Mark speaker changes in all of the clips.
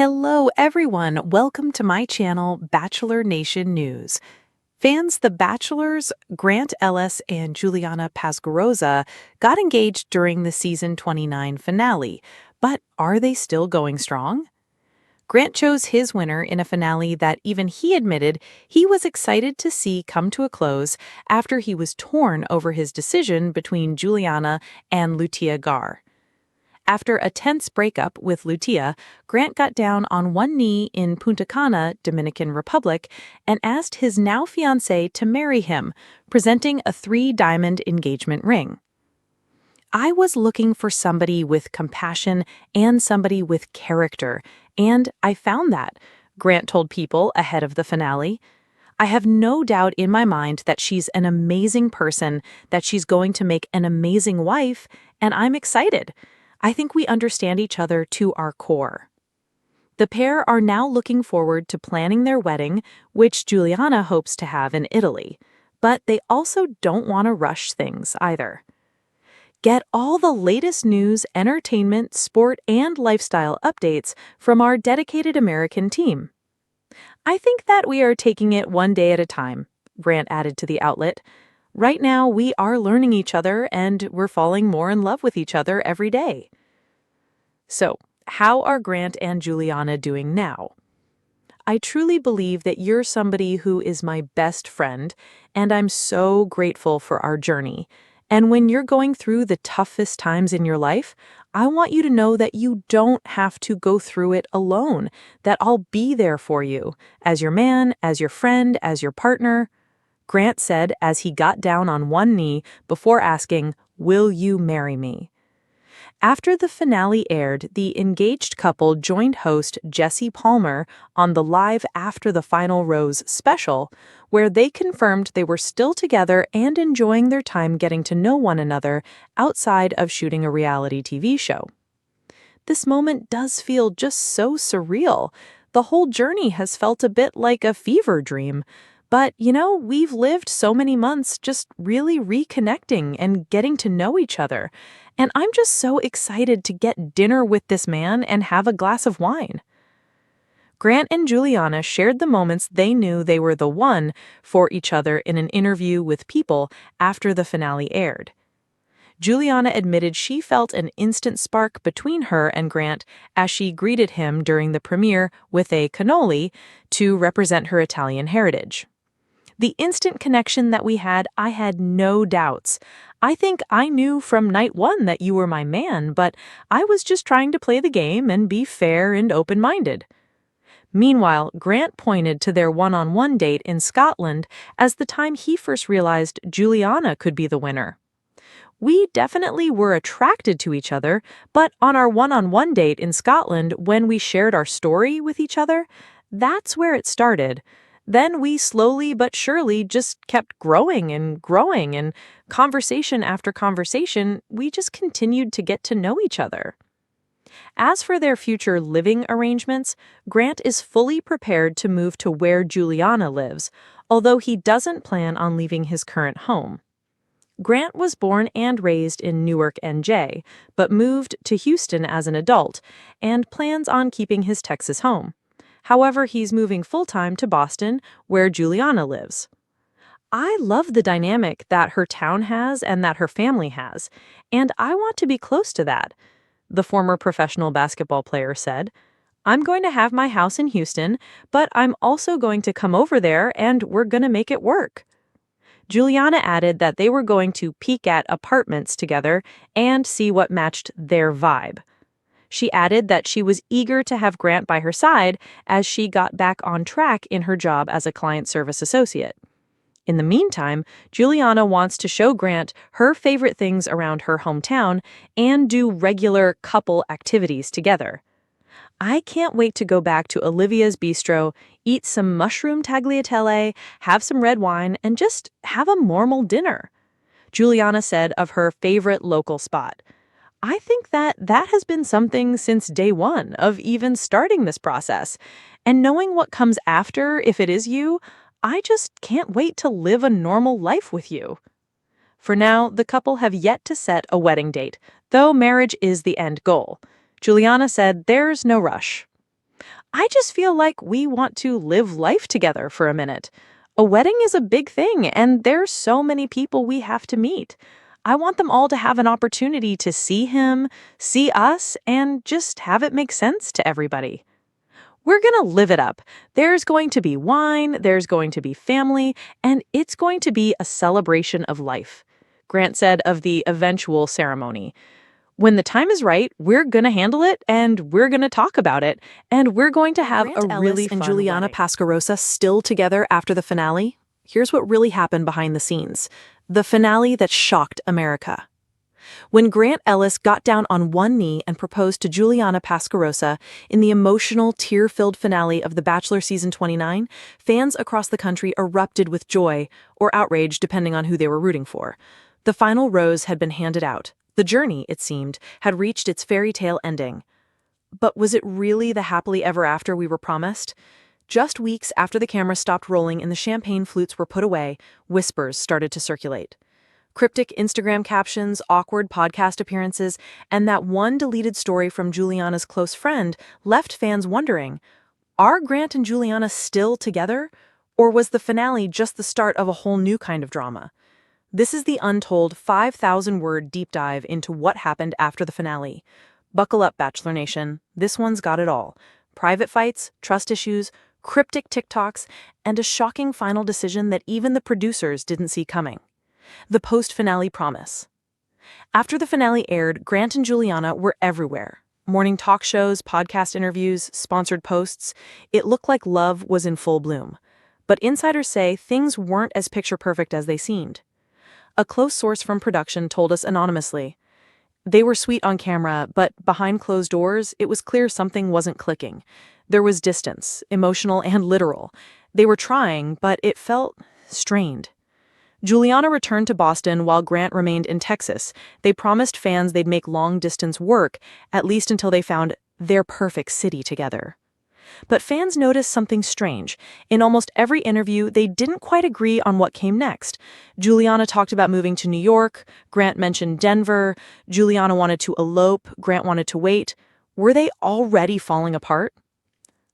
Speaker 1: Hello, everyone. Welcome to my channel, Bachelor Nation News. Fans The Bachelors, Grant Ellis and Juliana Pasquarosa got engaged during the season 29 finale, but are they still going strong? Grant chose his winner in a finale that even he admitted he was excited to see come to a close after he was torn over his decision between Juliana and Lutia Gar. After a tense breakup with Lutia, Grant got down on one knee in Punta Cana, Dominican Republic, and asked his now fiancée to marry him, presenting a 3-diamond engagement ring. "I was looking for somebody with compassion and somebody with character, and I found that," Grant told People ahead of the finale. "I have no doubt in my mind that she's an amazing person, that she's going to make an amazing wife, and I'm excited. I think we understand each other to our core." The pair are now looking forward to planning their wedding, which Juliana hopes to have in Italy. But they also don't want to rush things either. Get all the latest news, entertainment, sport, and lifestyle updates from our dedicated American team. "I think that we are taking it one day at a time," Grant added to the outlet. "Right now, we are learning each other, and we're falling more in love with each other every day." So, how are Grant and Juliana doing now? "I truly believe that you're somebody who is my best friend, and I'm so grateful for our journey. And when you're going through the toughest times in your life, I want you to know that you don't have to go through it alone, that I'll be there for you, as your man, as your friend, as your partner," Grant said as he got down on one knee before asking, "Will you marry me?" After the finale aired, the engaged couple joined host Jesse Palmer on the Live After the Final Rose special, where they confirmed they were still together and enjoying their time getting to know one another outside of shooting a reality TV show. This moment does feel just so surreal. The whole journey has felt a bit like a fever dream. But, we've lived so many months just really reconnecting and getting to know each other. And I'm just so excited to get dinner with this man and have a glass of wine. Grant and Juliana shared the moments they knew they were the one for each other in an interview with People after the finale aired. Juliana admitted she felt an instant spark between her and Grant as she greeted him during the premiere with a cannoli to represent her Italian heritage. "The instant connection that we had, I had no doubts. I think I knew from night one that you were my man, but I was just trying to play the game and be fair and open-minded." Meanwhile, Grant pointed to their one-on-one date in Scotland as the time he first realized Juliana could be the winner. "We definitely were attracted to each other, but on our one-on-one date in Scotland, when we shared our story with each other, that's where it started. Then we slowly but surely just kept growing, and conversation after conversation, we just continued to get to know each other." As for their future living arrangements, Grant is fully prepared to move to where Juliana lives, although he doesn't plan on leaving his current home. Grant was born and raised in Newark, NJ, but moved to Houston as an adult and plans on keeping his Texas home. However, he's moving full-time to Boston, where Juliana lives. "I love the dynamic that her town has and that her family has, and I want to be close to that," the former professional basketball player said. "I'm going to have my house in Houston, but I'm also going to come over there and we're going to make it work." Juliana added that they were going to peek at apartments together and see what matched their vibe. She added that she was eager to have Grant by her side as she got back on track in her job as a client service associate. In the meantime, Juliana wants to show Grant her favorite things around her hometown and do regular couple activities together. "I can't wait to go back to Olivia's Bistro, eat some mushroom tagliatelle, have some red wine, and just have a normal dinner," Juliana said of her favorite local spot. "I think that has been something since day one of even starting this process. And knowing what comes after, if it is you, I just can't wait to live a normal life with you." For now, the couple have yet to set a wedding date, though marriage is the end goal. Juliana said there's no rush. I just feel like we want to live life together for a minute. A wedding is a big thing, and there's so many people we have to meet. I want them all to have an opportunity to see him, see us, and just have it make sense to everybody. We're going to live it up. There's going to be wine, there's going to be family, and it's going to be a celebration of life, Grant said of the eventual ceremony. When the time is right, we're going to handle it, and we're going to talk about it, and we're going to have a really fun
Speaker 2: and Juliana
Speaker 1: wedding.
Speaker 2: Pasquarosa still together after the finale? Here's what really happened behind the scenes. The finale that shocked America. When Grant Ellis got down on one knee and proposed to Juliana Pasquarosa in the emotional, tear-filled finale of The Bachelor Season 29, fans across the country erupted with joy, or outrage depending on who they were rooting for. The final rose had been handed out. The journey, it seemed, had reached its fairy tale ending. But was it really the happily ever after we were promised? Just weeks after the camera stopped rolling and the champagne flutes were put away, whispers started to circulate. Cryptic Instagram captions, awkward podcast appearances, and that one deleted story from Juliana's close friend left fans wondering, are Grant and Juliana still together? Or was the finale just the start of a whole new kind of drama? This is the untold 5,000-word deep dive into what happened after the finale. Buckle up, Bachelor Nation. This one's got it all. Private fights, trust issues, cryptic TikToks, and a shocking final decision that even the producers didn't see coming. The post-finale promise. After the finale aired, Grant and Juliana were everywhere. Morning talk shows, podcast interviews, sponsored posts. It looked like love was in full bloom. But insiders say things weren't as picture-perfect as they seemed. A close source from production told us anonymously. They were sweet on camera, but behind closed doors, it was clear something wasn't clicking. There was distance, emotional and literal. They were trying, but it felt strained. Juliana returned to Boston while Grant remained in Texas. They promised fans they'd make long-distance work, at least until they found their perfect city together. But fans noticed something strange. In almost every interview, they didn't quite agree on what came next. Juliana talked about moving to New York, Grant mentioned Denver, Juliana wanted to elope, Grant wanted to wait. Were they already falling apart?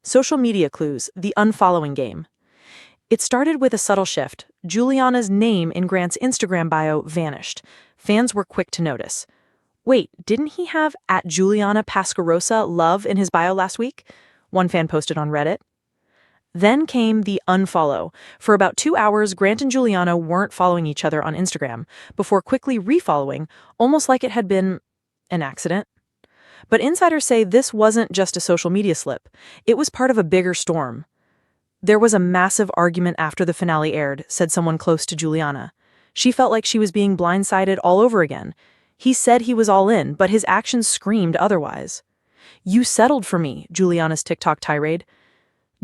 Speaker 2: Social media clues, the unfollowing game. It started with a subtle shift. Juliana's name in Grant's Instagram bio vanished. Fans were quick to notice. Wait, didn't he have @Juliana Pasquarosa love in his bio last week? One fan posted on Reddit. Then came the unfollow. For about 2 hours, Grant and Juliana weren't following each other on Instagram, before quickly refollowing, almost like it had been an accident. But insiders say this wasn't just a social media slip. It was part of a bigger storm. There was a massive argument after the finale aired, said someone close to Juliana. She felt like she was being blindsided all over again. He said he was all in, but his actions screamed otherwise. "You settled for me," Juliana's TikTok tirade.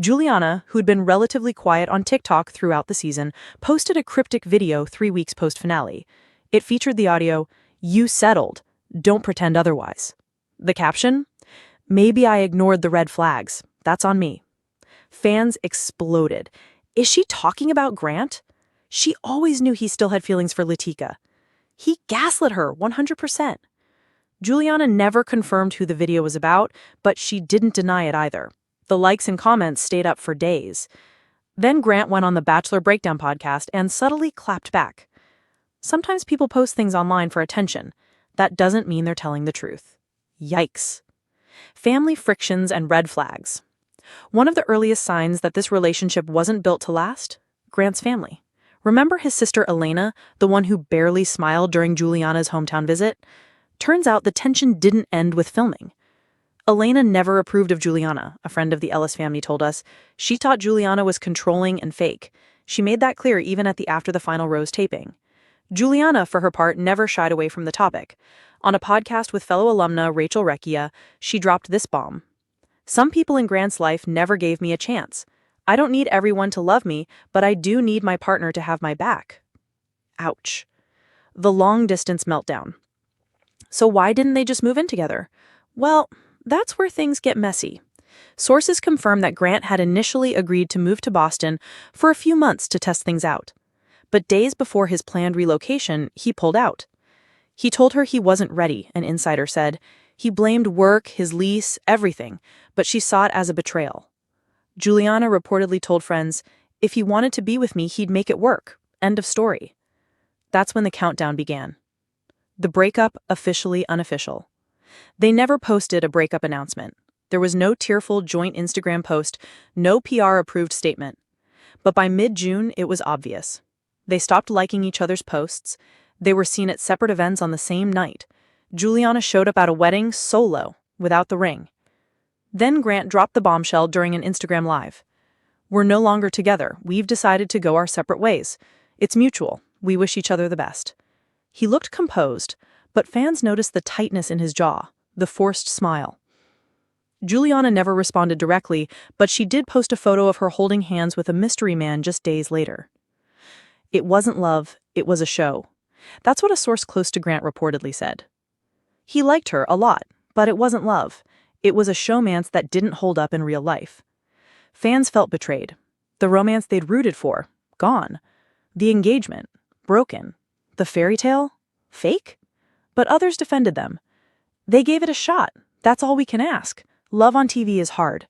Speaker 2: Juliana, who'd been relatively quiet on TikTok throughout the season, posted a cryptic video 3 weeks post-finale. It featured the audio, "You settled. Don't pretend otherwise." The caption? "Maybe I ignored the red flags. That's on me." Fans exploded. Is she talking about Grant? She always knew he still had feelings for Latika. He gaslit her 100%. Juliana never confirmed who the video was about, but she didn't deny it either. The likes and comments stayed up for days. Then Grant went on the Bachelor Breakdown podcast and subtly clapped back. Sometimes people post things online for attention. That doesn't mean they're telling the truth. Yikes. Family frictions and red flags. One of the earliest signs that this relationship wasn't built to last? Grant's family. Remember his sister Elena, the one who barely smiled during Juliana's hometown visit? Turns out the tension didn't end with filming. Elena never approved of Juliana, a friend of the Ellis family told us. She thought Juliana was controlling and fake. She made that clear even at the After the Final Rose taping. Juliana, for her part, never shied away from the topic. On a podcast with fellow alumna Rachel Recchia, she dropped this bomb. "Some people in Grant's life never gave me a chance. I don't need everyone to love me, but I do need my partner to have my back." Ouch. The long-distance meltdown. So why didn't they just move in together? Well, that's where things get messy. Sources confirm that Grant had initially agreed to move to Boston for a few months to test things out. But days before his planned relocation, he pulled out. He told her he wasn't ready, an insider said. He blamed work, his lease, everything, but she saw it as a betrayal. Juliana reportedly told friends, "If he wanted to be with me, he'd make it work. End of story." That's when the countdown began. The breakup, officially unofficial. They never posted a breakup announcement. There was no tearful joint Instagram post, no PR-approved statement. But by mid-June, it was obvious. They stopped liking each other's posts. They were seen at separate events on the same night. Juliana showed up at a wedding solo, without the ring. Then Grant dropped the bombshell during an Instagram Live. "We're no longer together. We've decided to go our separate ways. It's mutual. We wish each other the best." He looked composed, but fans noticed the tightness in his jaw, the forced smile. Juliana never responded directly, but she did post a photo of her holding hands with a mystery man just days later. It wasn't love, it was a show. That's what a source close to Grant reportedly said. He liked her a lot, but it wasn't love. It was a showmance that didn't hold up in real life. Fans felt betrayed. The romance they'd rooted for, gone. The engagement, broken. The fairy tale, fake? But others defended them. They gave it a shot. That's all we can ask. Love on TV is hard.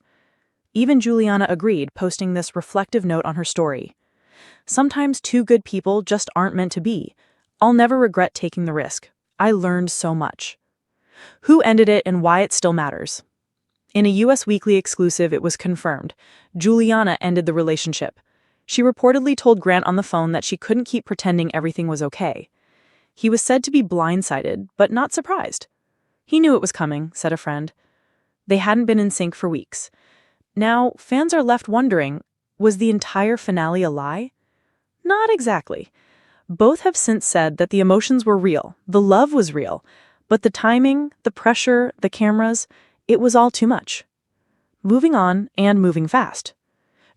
Speaker 2: Even Juliana agreed, posting this reflective note on her story. "Sometimes two good people just aren't meant to be. I'll never regret taking the risk. I learned so much." Who ended it and why it still matters? In a US Weekly exclusive, it was confirmed. Juliana ended the relationship. She reportedly told Grant on the phone that she couldn't keep pretending everything was okay. He was said to be blindsided, but not surprised. "He knew it was coming," said a friend. They hadn't been in sync for weeks. Now, fans are left wondering, was the entire finale a lie? Not exactly. Both have since said that the emotions were real, the love was real, but the timing, the pressure, the cameras, it was all too much. Moving on, and moving fast.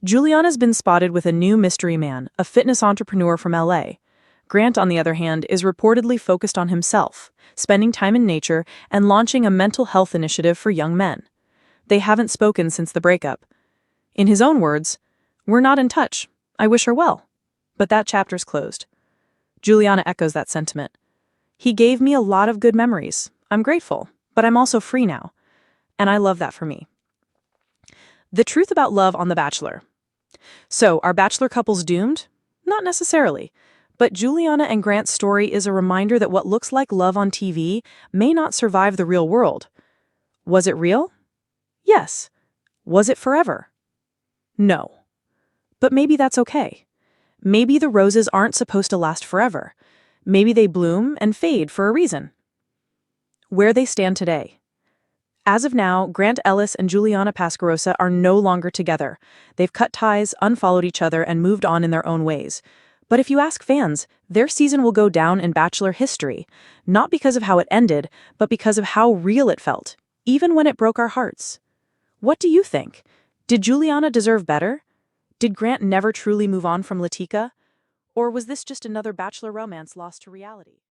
Speaker 2: Juliana's been spotted with a new mystery man, a fitness entrepreneur from LA. Grant, on the other hand, is reportedly focused on himself, spending time in nature and launching a mental health initiative for young men. They haven't spoken since the breakup. In his own words, "We're not in touch. I wish her well." But that chapter's closed. Juliana echoes that sentiment. "He gave me a lot of good memories. I'm grateful, but I'm also free now. And I love that for me." The truth about love on The Bachelor. So, are Bachelor couples doomed? Not necessarily. But Juliana and Grant's story is a reminder that what looks like love on TV may not survive the real world. Was it real? Yes. Was it forever? No. But maybe that's okay. Maybe the roses aren't supposed to last forever. Maybe they bloom and fade for a reason. Where they stand today. As of now, Grant Ellis and Juliana Pasquarosa are no longer together. They've cut ties, unfollowed each other, and moved on in their own ways. But if you ask fans, their season will go down in Bachelor history, not because of how it ended, but because of how real it felt, even when it broke our hearts. What do you think? Did Juliana deserve better? Did Grant never truly move on from Latika? Or was this just another Bachelor romance lost to reality?